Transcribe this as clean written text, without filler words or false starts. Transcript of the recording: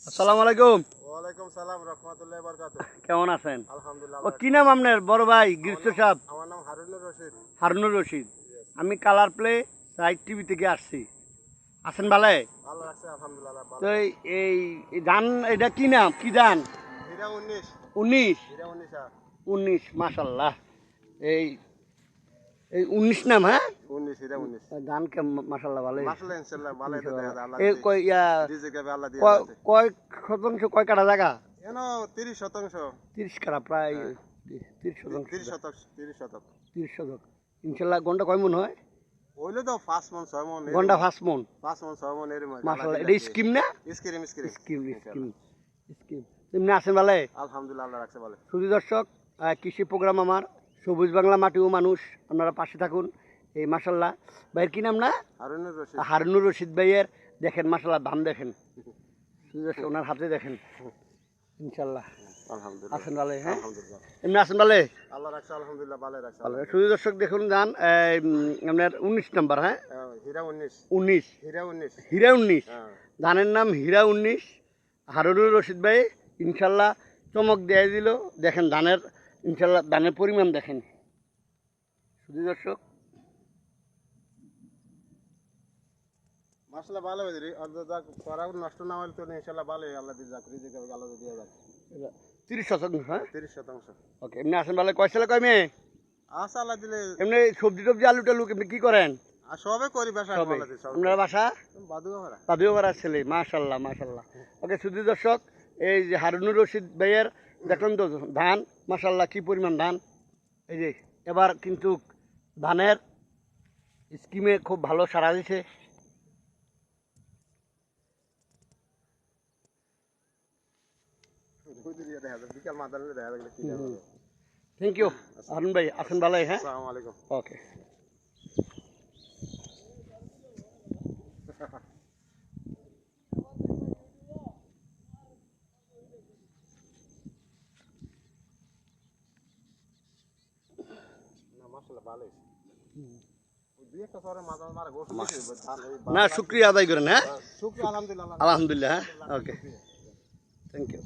আসসালামু আলাইকুম। ওয়ালাইকুম সালাম রাহমাতুল্লাহি ওয়া বারাকাতুহু। কেমন আছেন? আলহামদুলিল্লাহ। ও কি নাম আপনার বড় ভাই গিরস্ত সাহেব? আমার নাম হারুনুর রশিদ। হারুনুর রশিদ। আমি কালার প্লে সাইড টিভি থেকে আসছি। আছেন ভালে? ভালো লাগছে আলহামদুলিল্লাহ ভালো। তো এই এই ধান এটা কি নাম? কি ধান? হীরা 19। 19 হীরা 19 19 মাশাআল্লাহ। এই এই 19 নাম হ্যাঁ? 19 হীরা 19। ধান কে মাশাআল্লাহ ভালো। মাশাআল্লাহ ইনশাআল্লাহ ভালো তো দেখা যায় আল্লাহ। এই কয় ইয়া রিজিকে আল্লাহ দিয়ে আছে। কয় শতাংশ কয় কাঠা জায়গা? এনো 30%। 30 কাঠা প্রায় 30 শতাংশ। 30%। 30 শতক। ইনশাআল্লাহ গন্ডা কয় মন হয়? হইলো তো 5 মন 6 মন। গন্ডা 5 মন। 5 মন 6 মন এর মধ্যে। মাশাআল্লাহ এটা স্কিম না? স্কিম। স্কিম এমনি আছেন ভালে? আলহামদুলিল্লাহ আল্লাহ রাখছে ভালো। শুধু দর্শক কৃষি প্রোগ্রাম আমার সবুজ বাংলা মাটি ও মানুষ আপনারা পাশে থাকুন। এই মাশাআল্লাহ ভাইয়ের কি নাম না? হারুনুর রশিদ। হারুনুর রশিদ ভাইয়ের দেখেন মাশাআল্লাহ ধান দেখেন। শুধু দর্শক ওনার হাতে দেখেন ইনশাআল্লাহ। আলহামদুলিল্লাহ আছেন ভালে হ্যাঁ? আলহামদুলিল্লাহ এমনি আছেন ভালে? আল্লাহ রাখছে আলহামদুলিল্লাহ ভালো রাখছে। ভালো। শুধু দর্শক দেখুন ধান আপনার 19 নাম্বার হ্যাঁ? হীরা 19। 19 হীরা 19। হীরা 19 হ্যাঁ। ধানের নাম হীরা 19। হারুনুর রশিদ ভাই ইনশাল্লাহ চমক দিয়ে দিল। দেখেন ধানের ইনশাল্লাহ ধানের পরিমাণ দেখেন শুধু দর্শক। মাশাআল্লাহ ভালো হয়েছে রে। আর যা করা নষ্ট না হলে তো ইনশাআল্লাহ ভালোই আল্লাহ দিয়ে যাক রিজিকে আল্লাহ দিয়ে যাক। 30 শতাংশ হ্যাঁ? 30%। ওকে এমনি আসেন ভালো। কয় ছেলে কয় মেয়ে? আচ্ছা আল্লাহ দিলে এমনি সবজি টবজি আলু টালু এমনি কি করেন? আর সবে করি বাসা সবে আল্লাহ দিয়ে সব। আপনার বাসা বাদুয়া ভরা। দাদিও বাড়ার ছেলে মাশাল্লাহ মাশাল্লাহ। ওকে শুধু দর্শক এই যে হারুনুর রশিদ ভাইয়ের দেখলেন তো ধান মাশাল্লাহ কি পরিমাণ ধান। এই যে এবার কিন্তু ধানের স্কিমে খুব ভালো সাড়া দিছে। বিকাল মাদালে দেখা যাবে কি হবে। থ্যাংক ইউ হারুন ভাই আসেন ভালোই হ্যাঁ? আসসালামু আলাইকুম। ওকে না মাশাআল্লাহ ভালো হয়েছে। দুই একটা সরে মাথা মারা গোশ না শুক্রিয়া আদায় করেন হ্যাঁ? শুকরিয়া আলহামদুলিল্লাহ। আলহামদুলিল্লাহ হ্যাঁ ওকে থ্যাংক ইউ।